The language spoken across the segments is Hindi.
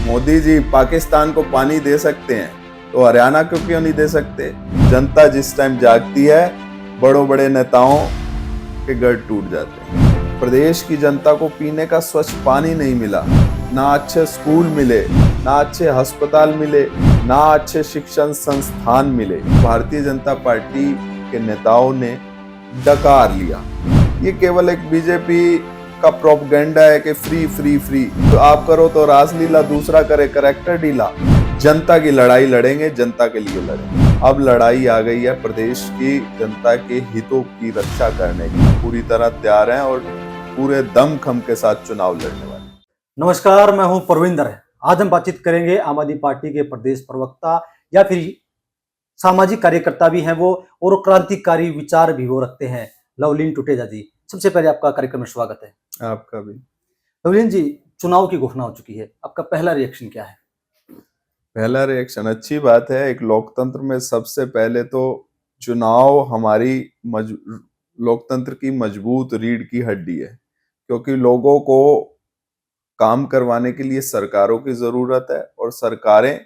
मोदी जी पाकिस्तान को पानी दे सकते हैं तो हरियाणा को क्यों नहीं दे सकते। जनता जिस टाइम जागती है बड़े बड़े नेताओं के गढ़ टूट जाते हैं। प्रदेश की जनता को पीने का स्वच्छ पानी नहीं मिला, ना अच्छे स्कूल मिले, ना अच्छे अस्पताल मिले, ना अच्छे शिक्षण संस्थान मिले। भारतीय जनता पार्टी के नेताओं ने डकार लिया। ये केवल एक बीजेपी का प्रोपगेंडा है कि फ्री फ्री फ्री, तो आप करो तो रासलीला, दूसरा करे करैक्टर ढीला। जनता की लड़ाई लड़ेंगे, जनता के लिए लड़ेंगे। अब लड़ाई आ गई है प्रदेश की जनता के हितों की रक्षा करने की। पूरी तरह तैयार हैं और पूरे दमखम के साथ चुनाव लड़ने वाले। नमस्कार, मैं हूं परविंदर। आज हम बातचीत करेंगे आम आदमी पार्टी के प्रदेश प्रवक्ता या फिर सामाजिक कार्यकर्ता भी हैं वो, और क्रांतिकारी विचार भी वो रखते हैं, लवलीन टुटेजा जी। सबसे पहले आपका कार्यक्रम में स्वागत है। आपका भी। लवलीन जी, चुनाव की घोषणा हो चुकी है, आपका पहला रिएक्शन क्या है? पहला रिएक्शन, अच्छी बात है। एक लोकतंत्र में सबसे पहले तो चुनाव हमारी लोकतंत्र की मजबूत रीढ़ की हड्डी है, क्योंकि लोगों को काम करवाने के लिए सरकारों की जरूरत है और सरकारें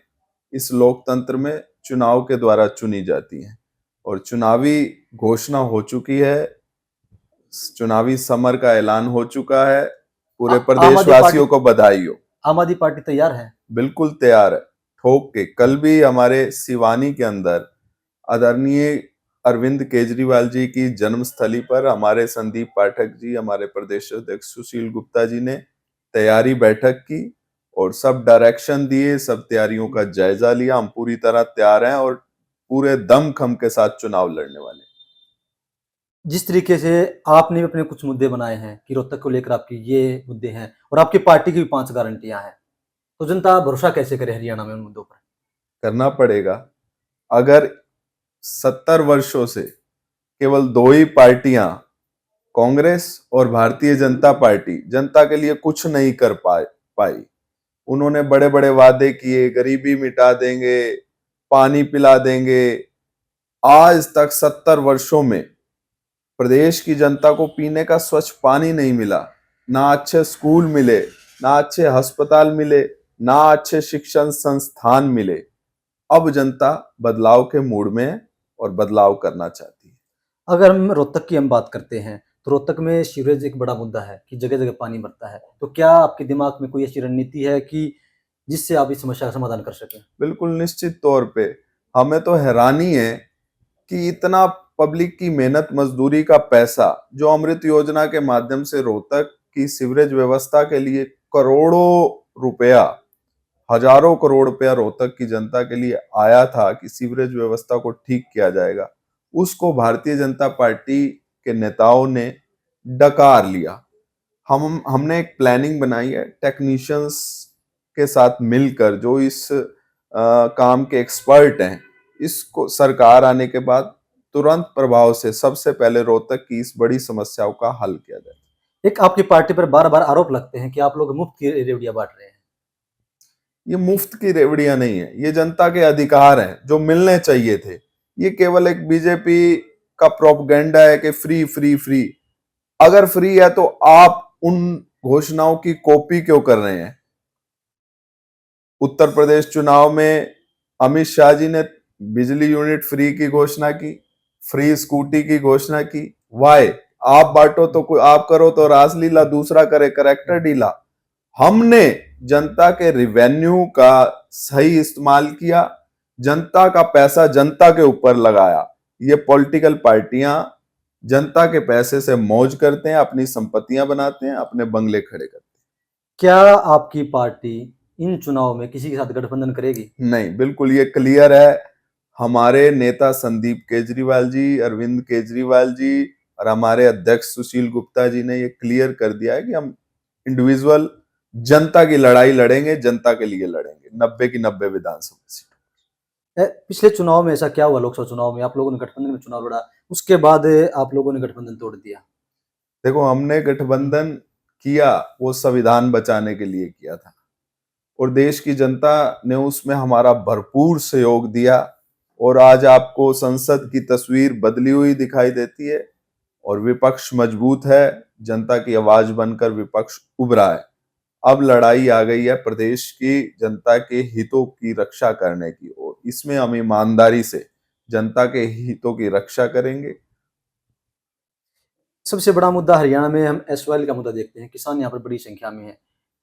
इस लोकतंत्र में चुनाव के द्वारा चुनी जाती हैं। और चुनावी घोषणा हो चुकी है, चुनावी समर का ऐलान हो चुका है। पूरे प्रदेशवासियों को बधाई हो। आम आदमी पार्टी तैयार है? बिल्कुल तैयार है, ठोक के। कल भी हमारे सिवानी के अंदर आदरणीय अरविंद केजरीवाल जी की जन्मस्थली पर हमारे संदीप पाठक जी, हमारे प्रदेश अध्यक्ष सुशील गुप्ता जी ने तैयारी बैठक की और सब डायरेक्शन दिए, सब तैयारियों का जायजा लिया। हम पूरी तरह तैयार हैं और पूरे दमखम के साथ चुनाव लड़ने वाले। जिस तरीके से आपने भी अपने कुछ मुद्दे बनाए हैं कि रोहतक को लेकर आपके ये मुद्दे हैं और आपकी पार्टी की भी 5 गारंटियां हैं, तो जनता भरोसा कैसे करे हरियाणा में उन मुद्दों पर? करना पड़ेगा। अगर 70 वर्षों से केवल दो ही पार्टियां, कांग्रेस और भारतीय जनता पार्टी, जनता के लिए कुछ नहीं कर पाई। उन्होंने बड़े बड़े वादे किए, गरीबी मिटा देंगे, पानी पिला देंगे। आज तक 70 वर्षों में प्रदेश की जनता को पीने का स्वच्छ पानी नहीं मिला, ना अच्छे स्कूल मिले, ना अच्छे अस्पताल मिले, ना अच्छे शिक्षण संस्थान मिले। अब जनता बदलाव के मूड में है और बदलाव करना चाहती है। अगर हम रोहतक की बात करते हैं तो रोहतक में सीवरेज एक बड़ा मुद्दा है कि जगह जगह पानी भरता है, तो क्या आपके दिमाग में कोई ऐसी रणनीति है कि जिससे आप इस समस्या का समाधान कर सकें? बिल्कुल, निश्चित तौर पे। हमें तो हैरानी है कि इतना पब्लिक की मेहनत मजदूरी का पैसा जो अमृत योजना के माध्यम से रोहतक की सीवरेज व्यवस्था के लिए करोड़ों रुपया, हजारों करोड़ रुपया रोहतक की जनता के लिए आया था कि सीवरेज व्यवस्था को ठीक किया जाएगा, उसको भारतीय जनता पार्टी के नेताओं ने डकार लिया। हमने एक प्लानिंग बनाई है टेक्नीशियंस के साथ मिलकर, जो इस काम के एक्सपर्ट हैं। इसको सरकार आने के बाद तुरंत प्रभाव से सबसे पहले रोहतक की इस बड़ी समस्याओं का हल किया जाए। एक आपकी पार्टी पर बार बार आरोप लगते हैं कि आप लोग मुफ्त की रेवड़ियां बांट रहे हैं। ये मुफ्त की रेवड़ियां नहीं है, ये जनता के अधिकार हैं जो मिलने चाहिए थे। ये केवल एक बीजेपी का प्रोपगेंडा है कि फ्री फ्री फ्री। अगर फ्री है तो आप उन घोषणाओं की कॉपी क्यों कर रहे हैं? उत्तर प्रदेश चुनाव में अमित शाह जी ने बिजली यूनिट फ्री की घोषणा की, फ्री स्कूटी की घोषणा की। वाई? आप बांटो तो आप करो तो रासलीला, दूसरा करे करैक्टर ढीला। हमने जनता के रिवेन्यू का सही इस्तेमाल किया, जनता का पैसा जनता के ऊपर लगाया। ये पॉलिटिकल पार्टियां जनता के पैसे से मौज करते हैं, अपनी संपत्तियां बनाते हैं, अपने बंगले खड़े करते हैं। क्या आपकी पार्टी इन चुनाव में किसी के साथ गठबंधन करेगी? नहीं, बिल्कुल ये क्लियर है। हमारे नेता संदीप केजरीवाल जी, अरविंद केजरीवाल जी और हमारे अध्यक्ष सुशील गुप्ता जी ने ये क्लियर कर दिया है कि हम इंडिविजुअल जनता की लड़ाई लड़ेंगे, जनता के लिए लड़ेंगे। 90 की 90 विधानसभा सीट। पिछले चुनाव में ऐसा क्या हुआ? लोकसभा चुनाव में आप लोगों ने गठबंधन में चुनाव लड़ा, उसके बाद आप लोगों ने गठबंधन तोड़ दिया। देखो, हमने गठबंधन किया वो संविधान बचाने के लिए किया था और देश की जनता ने उसमें हमारा भरपूर सहयोग दिया। और आज आपको संसद की तस्वीर बदली हुई दिखाई देती है और विपक्ष मजबूत है, जनता की आवाज बनकर विपक्ष उभरा है। अब लड़ाई आ गई है प्रदेश की जनता के हितों की रक्षा करने की, और इसमें हम ईमानदारी से जनता के हितों की रक्षा करेंगे। सबसे बड़ा मुद्दा हरियाणा में हम एसवाइएल का मुद्दा देखते हैं। किसान यहाँ पर बड़ी संख्या में है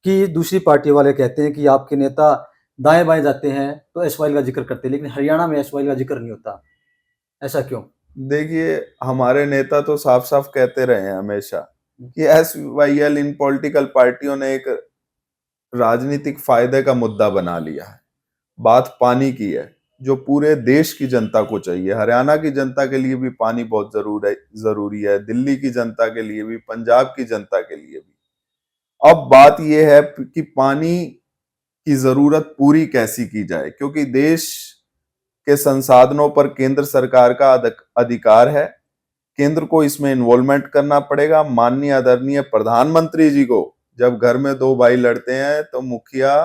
कि दूसरी पार्टी वाले कहते हैं कि आपके नेता दाएं बाएं जाते हैं तो एसवाइएल का जिक्र करते हैं, लेकिन हरियाणा में एसवाइएल का जिक्र नहीं होता। ऐसा क्यों? देखिए, हमारे नेता तो साफ साफ कहते रहे हैं हमेशा कि एसवाईएल इन पॉलिटिकल पार्टियों ने एक राजनीतिक फायदे का मुद्दा बना लिया है। बात पानी की है जो पूरे देश की जनता को चाहिए। हरियाणा की जनता के लिए भी पानी बहुत जरूरी है, दिल्ली की जनता के लिए भी, पंजाब की जनता के लिए भी। अब बात यह है कि पानी की जरूरत पूरी कैसी की जाए, क्योंकि देश के संसाधनों पर केंद्र सरकार का अधिकार है। केंद्र को इसमें इन्वॉल्वमेंट करना पड़ेगा। माननीय आदरणीय प्रधानमंत्री जी को जब घर में दो भाई लड़ते हैं तो मुखिया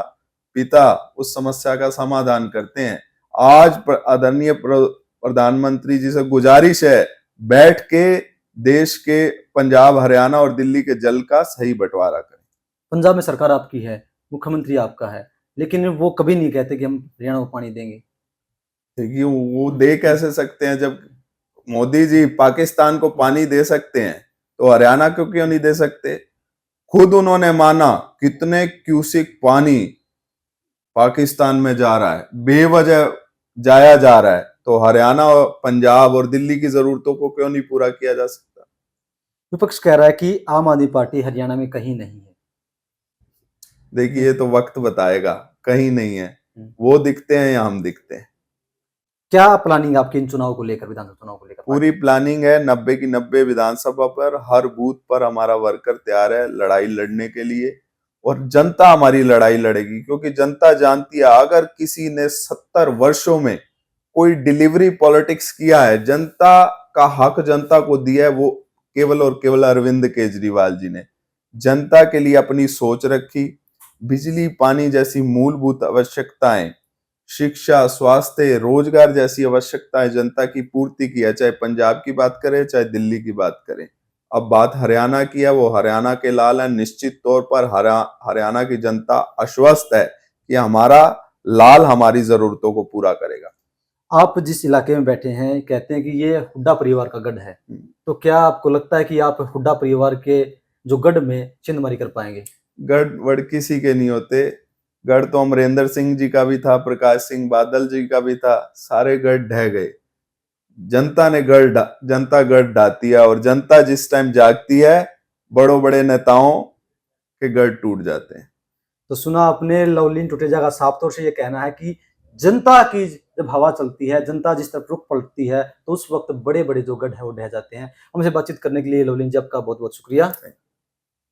पिता उस समस्या का समाधान करते हैं। आज आदरणीय प्रधानमंत्री जी से गुजारिश है, बैठ के देश के पंजाब, हरियाणा और दिल्ली के जल का सही बंटवारा करें। पंजाब में सरकार आपकी है, मुख्यमंत्री आपका है, लेकिन वो कभी नहीं कहते कि हम हरियाणा को पानी देंगे। देखिए, वो दे कैसे सकते हैं? जब मोदी जी पाकिस्तान को पानी दे सकते हैं तो हरियाणा को क्यों नहीं दे सकते? खुद उन्होंने माना कितने क्यूसिक पानी पाकिस्तान में जा रहा है, बेवजह जाया जा रहा है, तो हरियाणा, पंजाब और दिल्ली की जरूरतों को क्यों नहीं पूरा किया जा सकता? विपक्ष कह रहा है कि आम आदमी पार्टी हरियाणा में कहीं नहीं है। देखिए, ये तो वक्त बताएगा, कहीं नहीं है। वो दिखते हैं या हम दिखते हैं? क्या प्लानिंग आपकी इन चुनाव को लेकर, विधानसभा चुनाव को लेकर? पूरी प्लानिंग है। 90 की 90 विधानसभा पर हर बूथ पर हमारा वर्कर तैयार है लड़ाई लड़ने के लिए, और जनता हमारी लड़ाई लड़ेगी, क्योंकि जनता जानती है अगर किसी ने 70 वर्षों में कोई डिलीवरी पॉलिटिक्स किया है, जनता का हक जनता को दिया है, वो केवल और केवल अरविंद केजरीवाल जी ने। जनता के लिए अपनी सोच रखी, बिजली पानी जैसी मूलभूत आवश्यकताएं, शिक्षा, स्वास्थ्य, रोजगार जैसी आवश्यकताएं जनता की पूर्ति की है, चाहे पंजाब की बात करें चाहे दिल्ली की बात करें। अब बात हरियाणा की है, वो हरियाणा के लाल है। निश्चित तौर पर हरियाणा की जनता आश्वस्त है कि हमारा लाल हमारी जरूरतों को पूरा करेगा। आप जिस इलाके में बैठे हैं, कहते हैं कि ये हुड्डा परिवार का गढ़ है, तो क्या आपको लगता है कि आप हुड्डा परिवार के जो गढ़ में चिंधमारी कर पाएंगे? गढ़ वड़ किसी के नहीं होते। गढ़ तो अमरिंदर सिंह जी का भी था, प्रकाश सिंह बादल जी का भी था, सारे गढ़ ढह गए। जनता गढ़ ढाती है, और जनता जिस टाइम जागती है बड़ों बड़े नेताओं के गढ़ टूट जाते हैं। तो सुना आपने, लवलीन टुटेजा का साफ तौर से ये कहना है कि जनता की जब हवा चलती है, जनता जिस तरफ रुख पलटती है, तो उस वक्त बड़े बड़े जो गढ़ है वो ढह जाते हैं। हमसे बातचीत करने के लिए लवलीन जी आपका बहुत बहुत शुक्रिया।